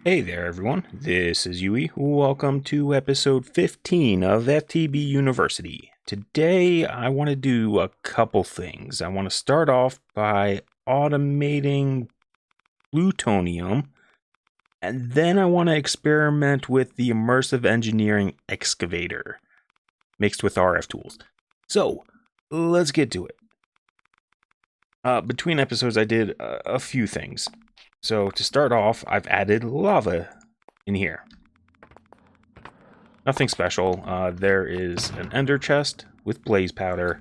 Hey there, everyone. This is Yui. Welcome to episode 15 of FTB University. Today, I want to do a couple things. I want to start off by automating Plutonium, and then I want to experiment with the immersive engineering Excavator mixed with RF tools. So, let's get to it. Between episodes, I did a few things. So to start off, I've added lava in here. Nothing special. There is an ender chest with blaze powder.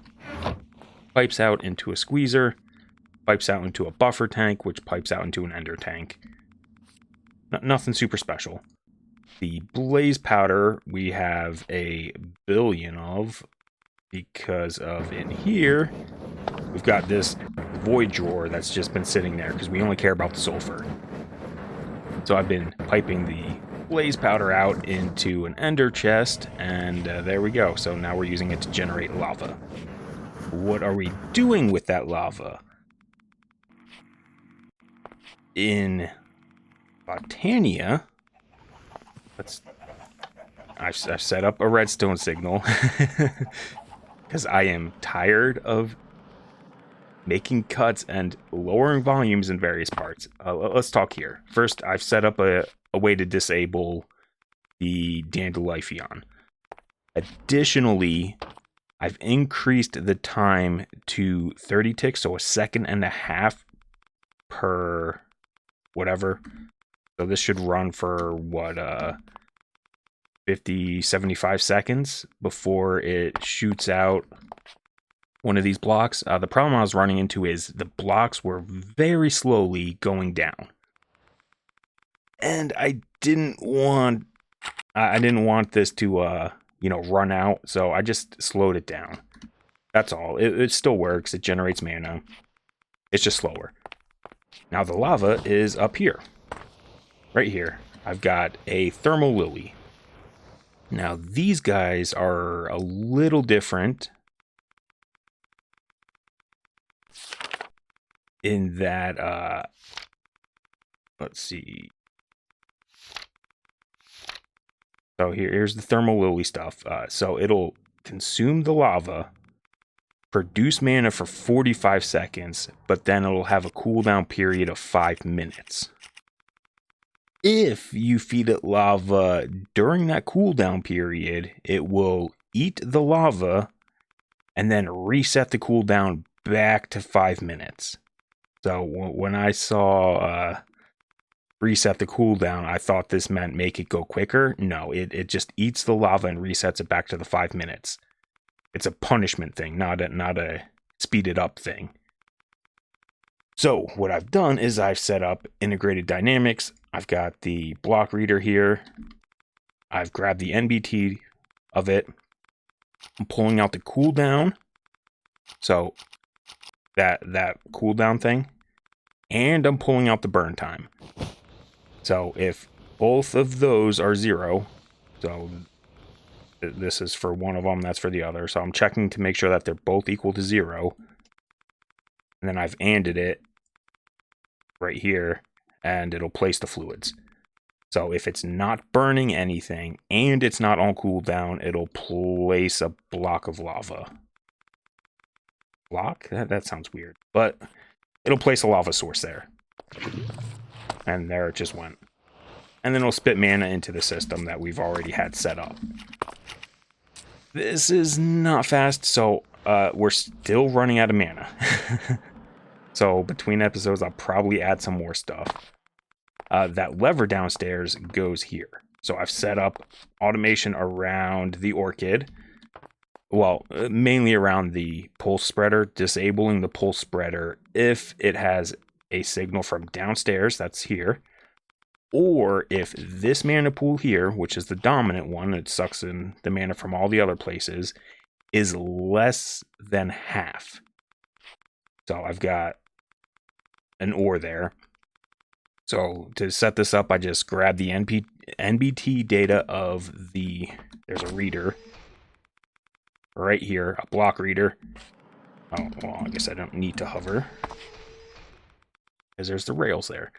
Pipes out into a squeezer. Pipes out into a buffer tank, which pipes out into an ender tank. Nothing super special. The blaze powder we have a billion of because of in here we've got this void drawer that's just been sitting there because we only care about the sulfur. So I've been piping the blaze powder out into an ender chest, and there we go. So now we're using it to generate lava. What are we doing with that lava? In Botania, I've set up a redstone signal because I am tired of making cuts and lowering volumes in various parts. Let's talk here. First, I've set up a way to disable the Dandelion. Additionally, I've increased the time to 30 ticks, so a second and a half per whatever. So this should run for what, 50, 75 seconds before it shoots out one of these blocks. The problem I was running into is the blocks were very slowly going down. And I didn't want this to run out, so I just slowed it down. That's all. It still works. It generates mana. It's just slower. Now the lava is up here. Right here. I've got a thermal lily. Now these guys are a little different in that let's see. So here's the thermal lily stuff. So it'll consume the lava, produce mana for 45 seconds, but then it'll have a cooldown period of 5 minutes. If you feed it lava during that cooldown period, it will eat the lava and then reset the cooldown back to 5 minutes. So when I saw reset the cooldown, I thought this meant make it go quicker. No, it just eats the lava and resets it back to the 5 minutes. It's a punishment thing, not a speed it up thing. So what I've done is I've set up integrated dynamics. I've got the block reader here. I've grabbed the NBT of it. I'm pulling out the cooldown. So that cooldown thing. And I'm pulling out the burn time. So if both of those are 0, so this is for one of them, that's for the other. So I'm checking to make sure that they're both equal to 0. And then I've ANDed it right here, and it'll place the fluids. So if it's not burning anything and it's not on cooldown, it'll place a block of lava. Block? That sounds weird. But it'll place a lava source there. And there it just went. And then it'll spit mana into the system that we've already had set up. This is not fast, so we're still running out of mana. So between episodes, I'll probably add some more stuff. That lever downstairs goes here. So I've set up automation around the orchid. Well, mainly around the pulse spreader, disabling the pulse spreader if it has a signal from downstairs, that's here, or if this mana pool here, which is the dominant one, it sucks in the mana from all the other places, is less than half. So I've got an OR there. So to set this up, I just grab the NBT data of there's a reader right here, a block reader. Oh, well, I guess I don't need to hover because there's the rails there.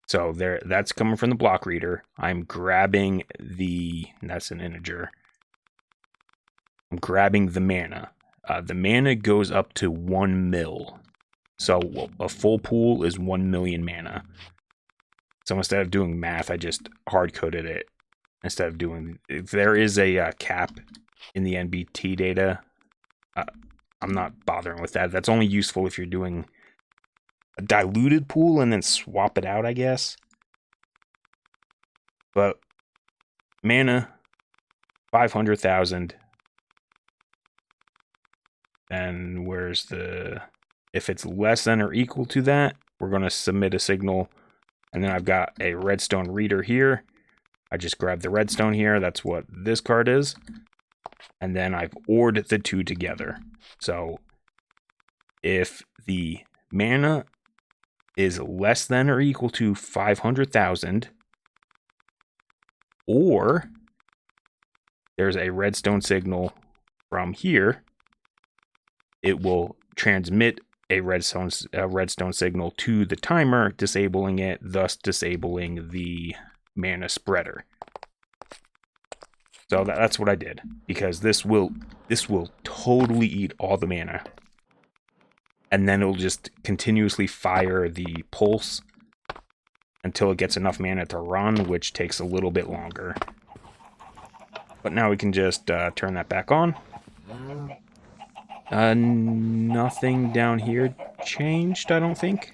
So there, that's coming from the block reader. I'm grabbing that's an integer. I'm grabbing the mana. The mana goes up to 1 mil. So a full pool is 1 million mana. So instead of doing math, I just hard-coded it. Instead of doing... If there is a cap in the NBT data, I'm not bothering with that. That's only useful if you're doing a diluted pool and then swap it out, I guess. But mana, 500,000. And where's the... If it's less than or equal to that, we're going to submit a signal. And then I've got a redstone reader here. I just grabbed the redstone here. That's what this card is. And then I've ORed the two together. So if the mana is less than or equal to 500,000, or there's a redstone signal from here, it will transmit a redstone signal to the timer, disabling it, thus disabling the mana spreader. So that's what I did, because this will totally eat all the mana, and then it'll just continuously fire the pulse until it gets enough mana to run, which takes a little bit longer. But now we can just turn that back on. Nothing down here changed, I don't think.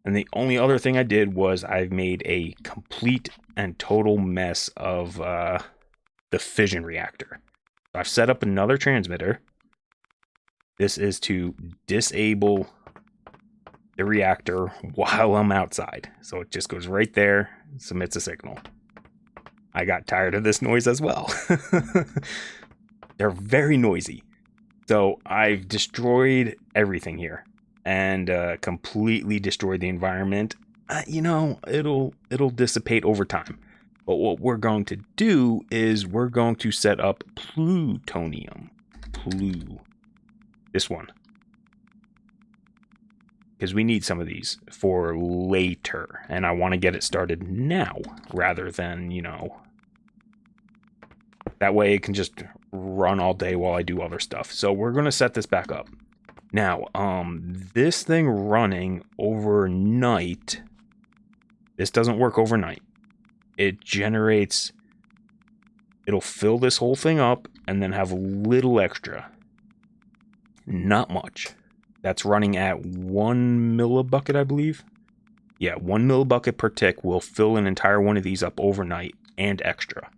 And the only other thing I did was I've made a complete and total mess of the fission reactor. I've set up another transmitter. This is to disable the reactor while I'm outside. So it just goes right there, submits a signal. I got tired of this noise as well. They're very noisy. So I've destroyed everything here and completely destroyed the environment. You know, it'll dissipate over time. But what we're going to do is we're going to set up Plutonium. This one. Because we need some of these for later. And I want to get it started now rather than, you know... That way it can just run all day while I do other stuff. So we're going to set this back up. Now, this thing running overnight... This doesn't work overnight. It generates... It'll fill this whole thing up and then have a little extra. Not much. That's running at 1 millibucket, I believe. Yeah, 1 millibucket per tick will fill an entire one of these up overnight and extra.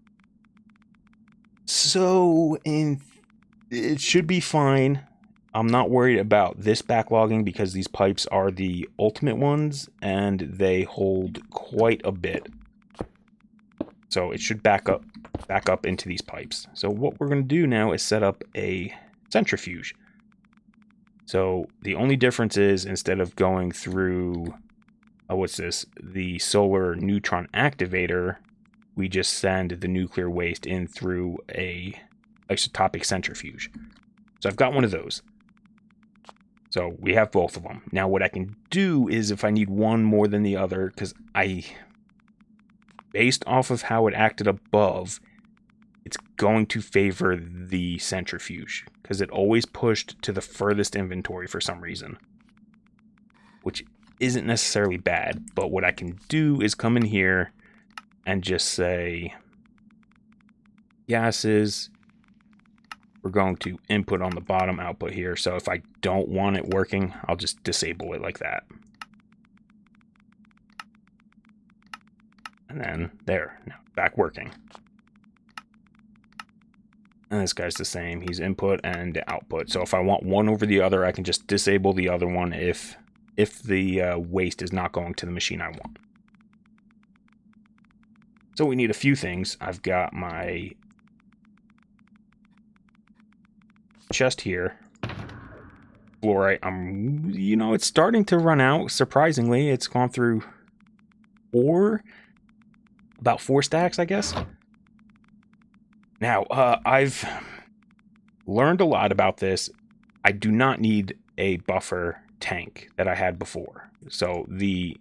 So, it should be fine. I'm not worried about this backlogging because these pipes are the ultimate ones and they hold quite a bit. So it should back up into these pipes. So what we're going to do now is set up a centrifuge. So the only difference is instead of going through, the solar neutron activator, we just send the nuclear waste in through a isotopic centrifuge. So I've got one of those. So we have both of them. Now what I can do is if I need one more than the other, because based off of how it acted above, it's going to favor the centrifuge because it always pushed to the furthest inventory for some reason, which isn't necessarily bad. But what I can do is come in here and just say gases. We're going to input on the bottom, output here. So if I don't want it working, I'll just disable it like that. And then there, now back working. And this guy's the same. He's input and output. So if I want one over the other, I can just disable the other one if the waste is not going to the machine I want. So we need a few things. I've got my chest here. Fluorite. It's starting to run out. Surprisingly, it's gone through about 4 stacks, I guess. Now, I've learned a lot about this. I do not need a buffer tank that I had before. So the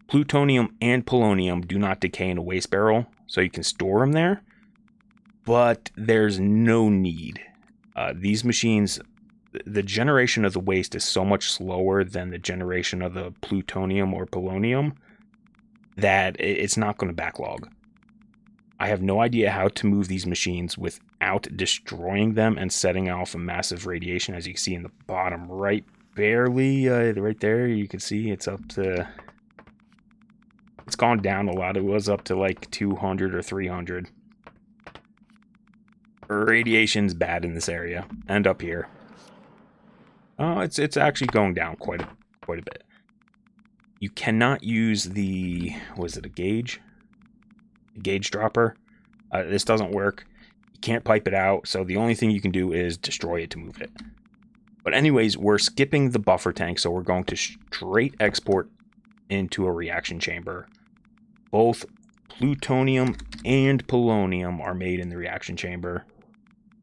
plutonium and polonium do not decay in a waste barrel, so you can store them there, but there's no need. These machines, the generation of the waste is so much slower than the generation of the plutonium or polonium that it's not going to backlog. I have no idea how to move these machines without destroying them and setting off a massive radiation. As you can see in the bottom right, barely right there, you can see it's up to, it's gone down a lot. It was up to like 200 or 300. Radiation's bad in this area and up here. It's actually going down quite a bit. You cannot use the, was it a gauge? A gauge dropper. This doesn't work. You can't pipe it out, so the only thing you can do is destroy it to move it. But anyways, we're skipping the buffer tank, so we're going to straight export into a reaction chamber. Both plutonium and polonium are made in the reaction chamber.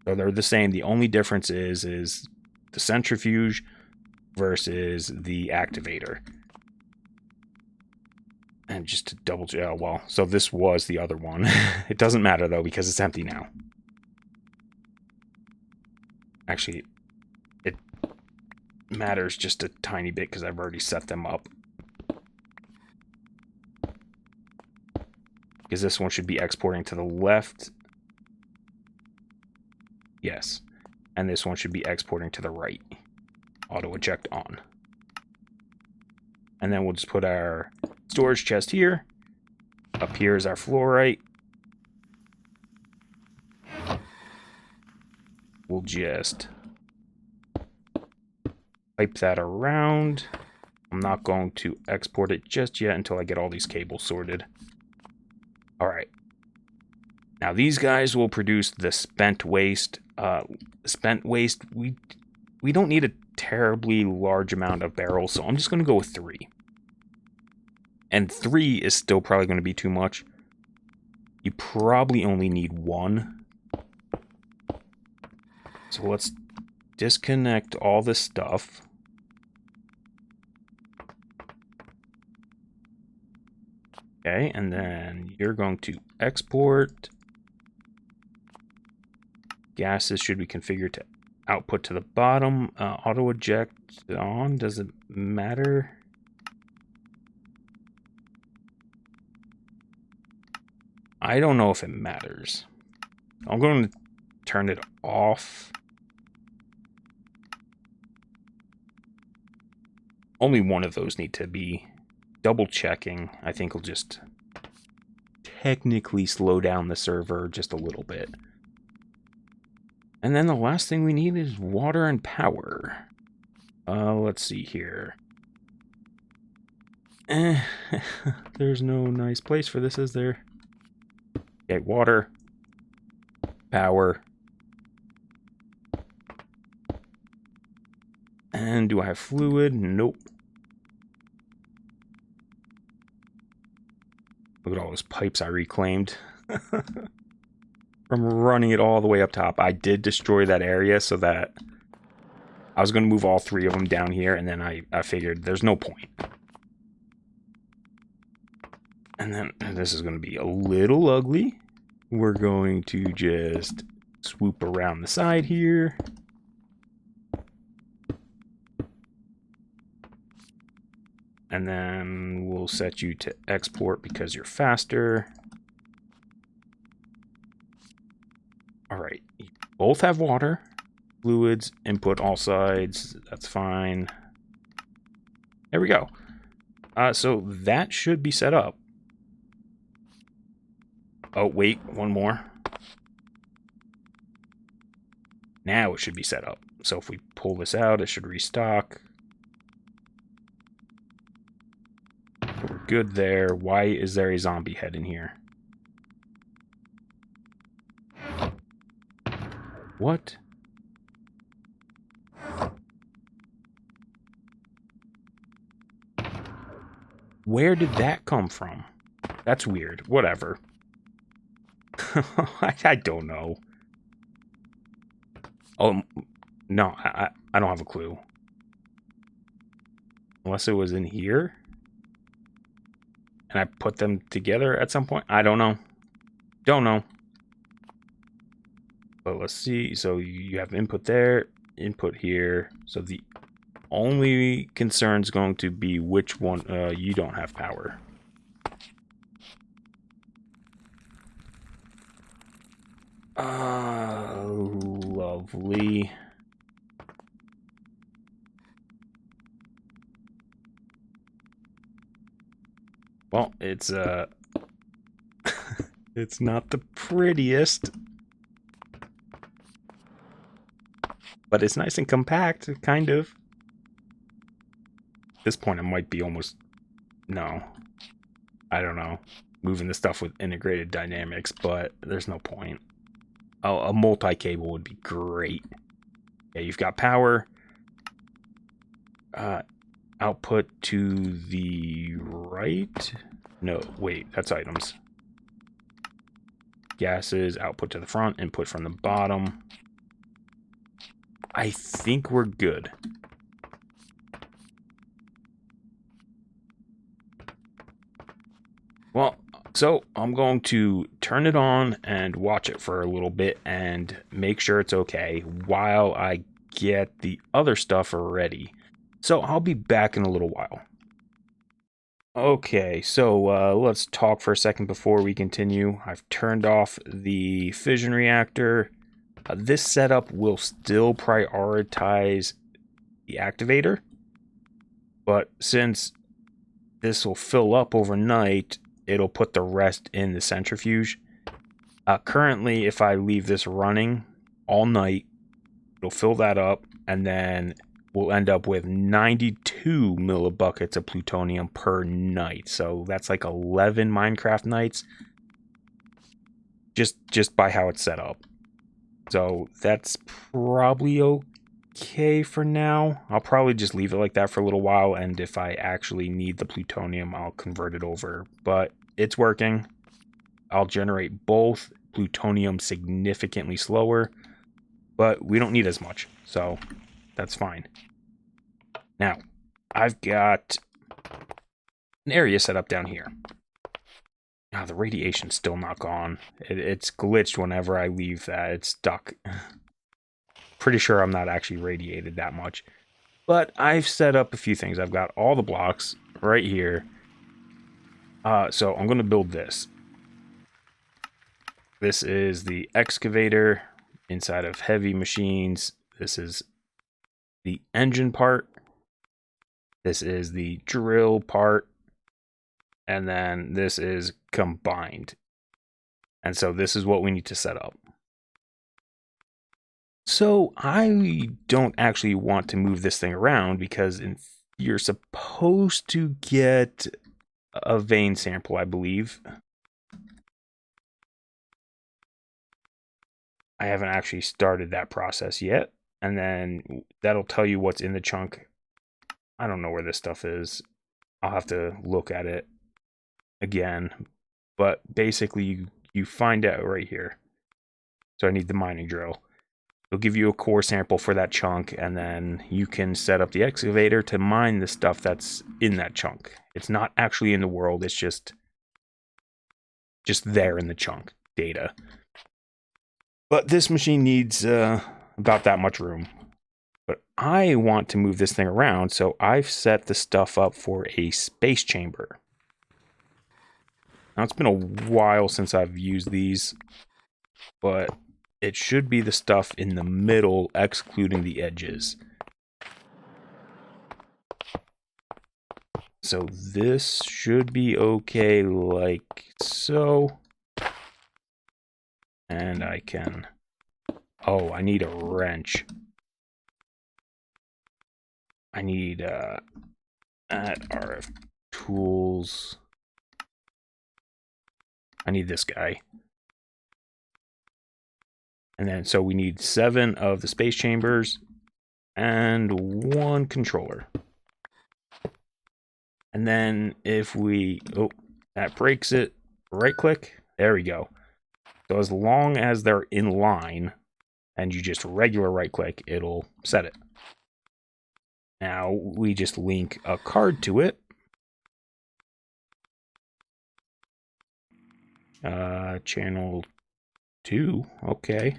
So they're the same. The only difference is the centrifuge versus the activator. And just to double check, oh, well, so this was the other one. It doesn't matter, though, because it's empty now. Actually, it matters just a tiny bit because I've already set them up. Because this one should be exporting to the left. Yes. And this one should be exporting to the right. Auto eject on. And then we'll just put our storage chest here. Up here is our fluorite. We'll just pipe that around. I'm not going to export it just yet until I get all these cables sorted. All right. Now these guys will produce the spent waste. Spent waste, we don't need a terribly large amount of barrels, so I'm just going to go with 3. And 3 is still probably going to be too much. You probably only need 1. So let's disconnect all this stuff. Okay, and then you're going to export. Gases should be configured to output to the bottom. Auto eject on, does it matter? I don't know if it matters. I'm going to turn it off. Only one of those need to be double checking. I think will just technically slow down the server just a little bit. And then the last thing we need is water and power. Let's see here. There's no nice place for this, is there? Okay, water, power. And do I have fluid? Nope. Look at all those pipes I reclaimed. From running it all the way up top. I did destroy that area so that I was going to move all 3 of them down here, and then I figured there's no point. And then this is going to be a little ugly. We're going to just swoop around the side here. And then we'll set you to export because you're faster. All right, you both have water, fluids, input all sides. That's fine. There we go. So that should be set up. Oh, wait, one more. Now it should be set up. So if we pull this out, it should restock. We're good there. Why is there a zombie head in here? What? Where did that come from? That's weird. Whatever. I don't know. Oh, no, I don't have a clue. Unless it was in here. And I put them together at some point. I don't know. Don't know. But let's see. So you have input there, input here. So the only concern is going to be which one. You don't have power. Lovely. Well, it's it's not the prettiest, but it's nice and compact, kind of. At this point, it might be almost, no, I don't know, moving the stuff with integrated dynamics, but there's no point. A multi-cable would be great. Yeah, you've got power. Output to the right. No, wait, that's items. Gases, output to the front, input from the bottom. I think we're good. Well, so I'm going to turn it on and watch it for a little bit and make sure it's okay while I get the other stuff ready. So I'll be back in a little while. Okay, so let's talk for a second before we continue. I've turned off the fission reactor. This setup will still prioritize the activator, but since this will fill up overnight, it'll put the rest in the centrifuge. Currently, if I leave this running all night, it'll fill that up, and then we'll end up with 92 millibuckets of plutonium per night. So that's like 11 Minecraft nights, just by how it's set up. So that's probably okay for now. I'll probably just leave it like that for a little while, and if I actually need the plutonium, I'll convert it over. But it's working. I'll generate both plutonium significantly slower, but we don't need as much, so that's fine. Now, I've got an area set up down here. Now, the radiation's still not gone. It's glitched whenever I leave that. It's stuck. Pretty sure I'm not actually radiated that much. But I've set up a few things. I've got all the blocks right here. So I'm going to build this. This is the excavator inside of heavy machines. This is the engine part. This is the drill part. And then this is combined. And so this is what we need to set up. So I don't actually want to move this thing around because you're supposed to get a vein sample, I believe. I haven't actually started that process yet. And then that'll tell you what's in the chunk. I don't know where this stuff is. I'll have to look at it again. But basically, you find out right here. So I need the mining drill. It'll give you a core sample for that chunk, and then you can set up the excavator to mine the stuff that's in that chunk. It's not actually in the world, it's just there in the chunk data. But this machine needs about that much room. But I want to move this thing around, so I've set the stuff up for a space chamber. Now, it's been a while since I've used these, but it should be the stuff in the middle, excluding the edges. So this should be okay like so. And I can... Oh, I need a wrench. I need at RF tools. I need this guy. And then, so we need 7 of the space chambers and 1 controller. And then if we, oh, that breaks it, right click, there we go. So as long as they're in line and you just regular right click, it'll set it. Now we just link a card to it. Channel 2, okay.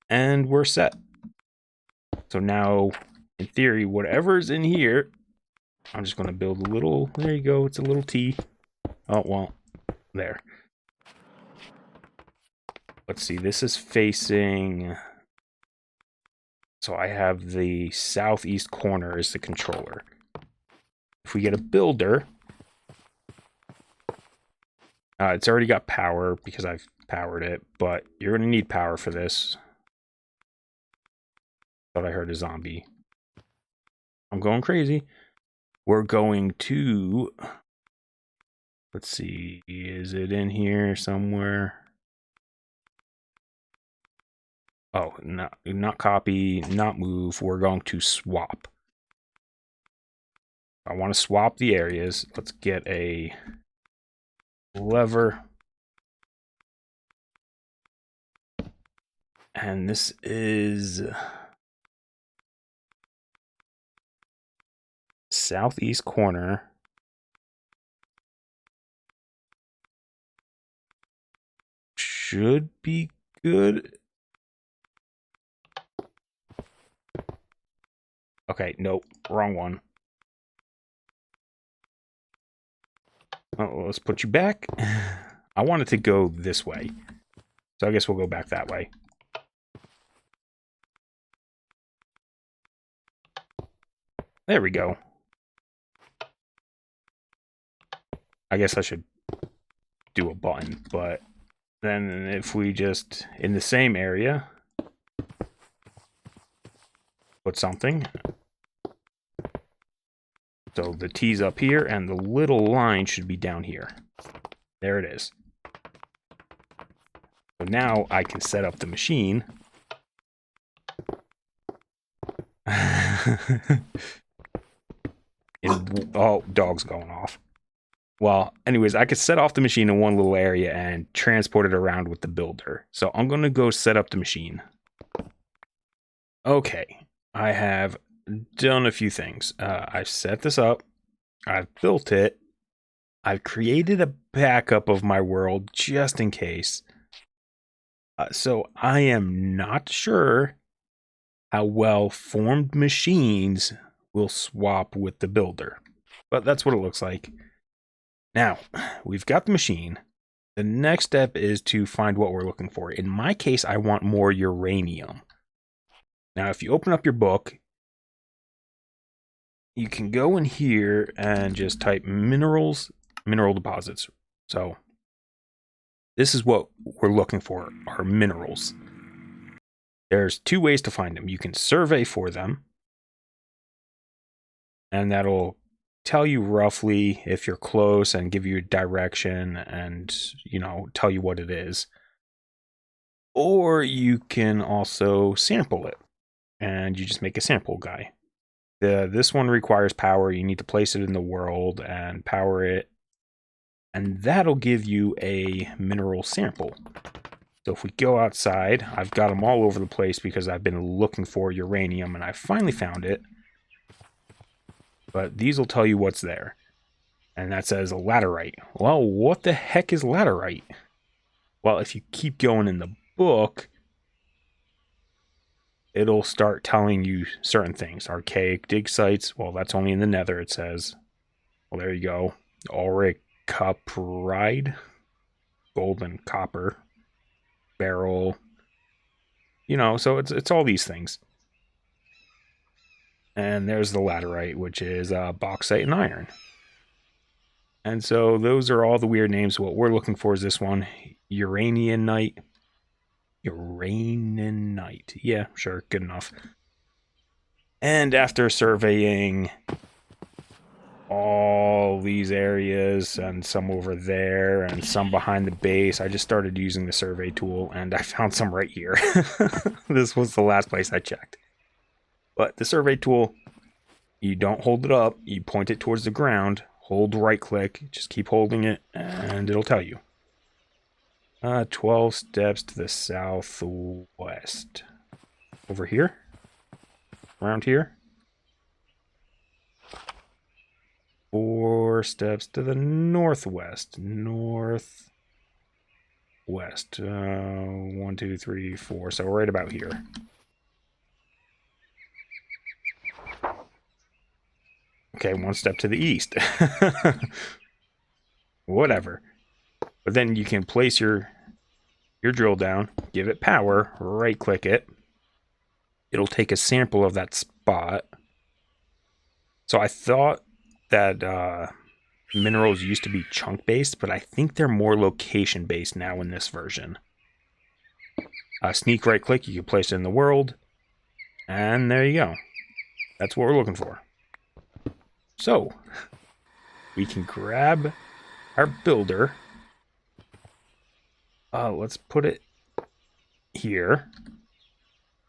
And we're set. So now, in theory, whatever's in here, I'm just going to build a little, there you go, it's a little T. Oh, well, there. Let's see, this is facing, so I have the southeast corner as the controller. If we get a builder, it's already got power because I've powered it, but you're going to need power for this. Thought I heard a zombie. I'm going crazy. We're going to, let's see, is it in here somewhere? Oh, not copy, not move. We're going to swap. I want to swap the areas. Let's get a lever. And this is southeast corner. Should be good. Okay, nope, wrong one. Oh, let's put you back. I want it to go this way. So I guess we'll go back that way. There we go. I guess I should do a button, but then if we just, in the same area, put something. So the T's up here, and the little line should be down here. There it is. So now I can set up the machine. Oh, dog's going off. Well, anyways, I could set off the machine in one little area and transport it around with the builder. So I'm going to go set up the machine. Okay, I have done a few things. I've set this up. I've built it. I've created a backup of my world just in case. So I am not sure how well formed machines will swap with the builder. But that's what it looks like. Now, we've got the machine. The next step is to find what we're looking for. In my case, I want more uranium. Now, if you open up your book, you can go in here and just type minerals, mineral deposits. So this is what we're looking for, are minerals. There's two ways to find them. You can survey for them, and that'll tell you roughly if you're close and give you direction and, you know, tell you what it is. Or you can also sample it, and you just make a sample guy. This one requires power. You need to place it in the world and power it, and that'll give you a mineral sample. So if we go outside, I've got them all over the place because I've been looking for uranium, and I finally found it. But these will tell you what's there. And that says laterite. Well, what the heck is laterite? Well, if you keep going in the book, it'll start telling you certain things. Archaic dig sites. Well, that's only in the nether, it says. Well, there you go. Auric cupride. Gold and copper. Beryl. You know, so it's all these things. And there's the laterite, which is bauxite and iron. And so those are all the weird names. What we're looking for is this one, uranianite. Uranianite. Yeah, sure, good enough. And after surveying all these areas and some over there and some behind the base, I just started using the survey tool, and I found some right here. This was the last place I checked. But the survey tool, you don't hold it up, you point it towards the ground, hold right click, just keep holding it, and it'll tell you. 12 steps to the southwest. Over here? around here. 4 steps to the northwest. Northwest. 1, 2, 3, 4. So right about here. Okay, 1 step to the east. Whatever. But then you can place your drill down, give it power, right-click it. It'll take a sample of that spot. So I thought that minerals used to be chunk-based, but I think they're more location-based now in this version. Sneak right-click, you can place it in the world. And there you go. That's what we're looking for. So, we can grab our builder. Let's put it here.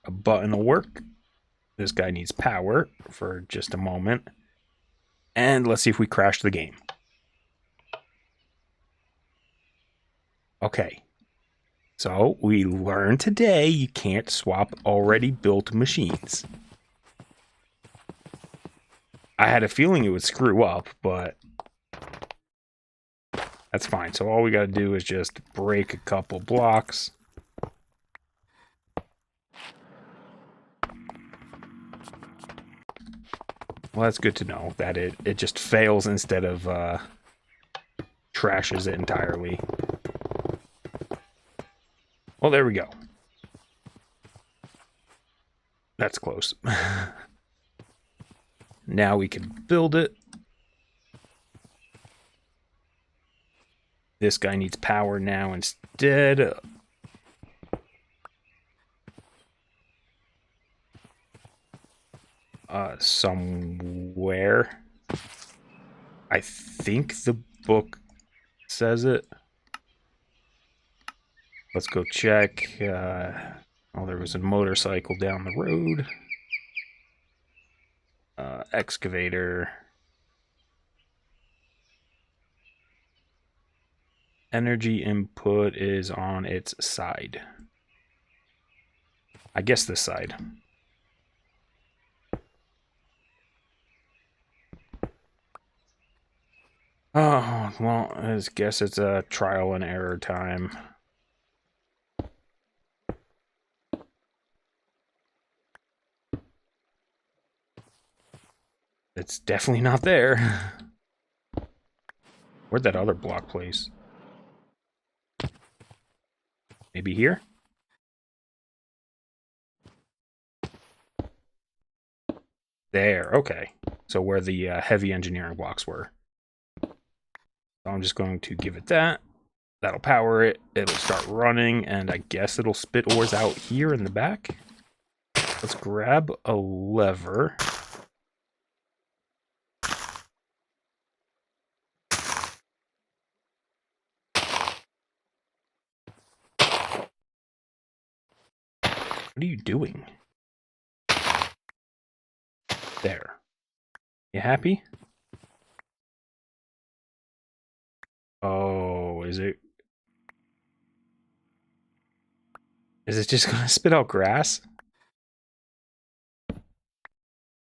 A button will work. This guy needs power for just a moment. And let's see if we crash the game. Okay. So, we learned today you can't swap already built machines. I had a feeling it would screw up, but that's fine. So all we got to do is just break a couple blocks. Well, that's good to know that it just fails instead of trashes it entirely. Well, there we go. That's close. Now we can build it. This guy needs power now instead. Somewhere. I think the book says it. Let's go check. Oh, there was a motorcycle down the road. Excavator. Energy input is on its side. I guess this side. Oh, well, I guess it's a trial and error time. It's definitely not there. Where'd that other block place? Maybe here? There, okay. So where the heavy engineering blocks were. So I'm just going to give it that. That'll power it. It'll start running, and I guess it'll spit ores out here in the back. Let's grab a lever. What are you doing? There. You happy? Oh, is it just gonna spit out grass?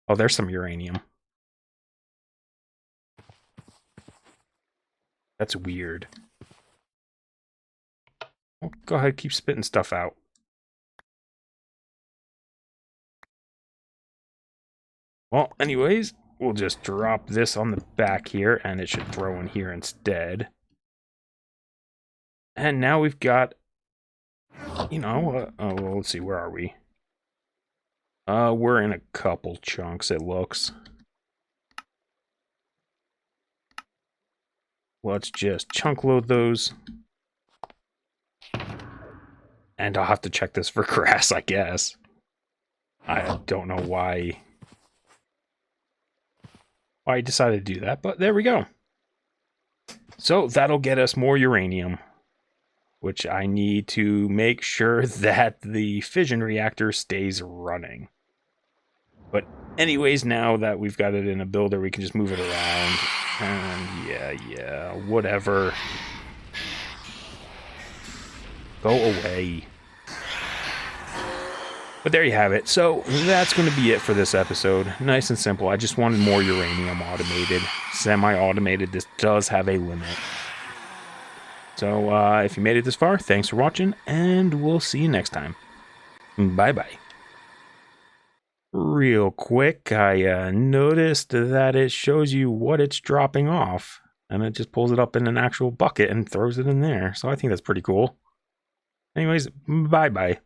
Oh, there's some uranium. That's weird. Well, go ahead, keep spitting stuff out. Well, anyways, we'll just drop this on the back here, and it should throw in here instead. And now we've got, you know, well, let's see, where are we? We're in a couple chunks, it looks. Let's just chunk load those. And I'll have to check this for grass, I guess. I don't know why I decided to do that, but there we go. So that'll get us more uranium, which I need to make sure that the fission reactor stays running. But anyways, now that we've got it in a builder, we can just move it around. And yeah, whatever. Go away. But there you have it. So that's going to be it for this episode. Nice and simple. I just wanted more uranium automated. Semi-automated. This does have a limit. So if you made it this far, thanks for watching, and we'll see you next time. Bye-bye. Real quick, I noticed that it shows you what it's dropping off, and it just pulls it up in an actual bucket and throws it in there. So I think that's pretty cool. Anyways, bye-bye.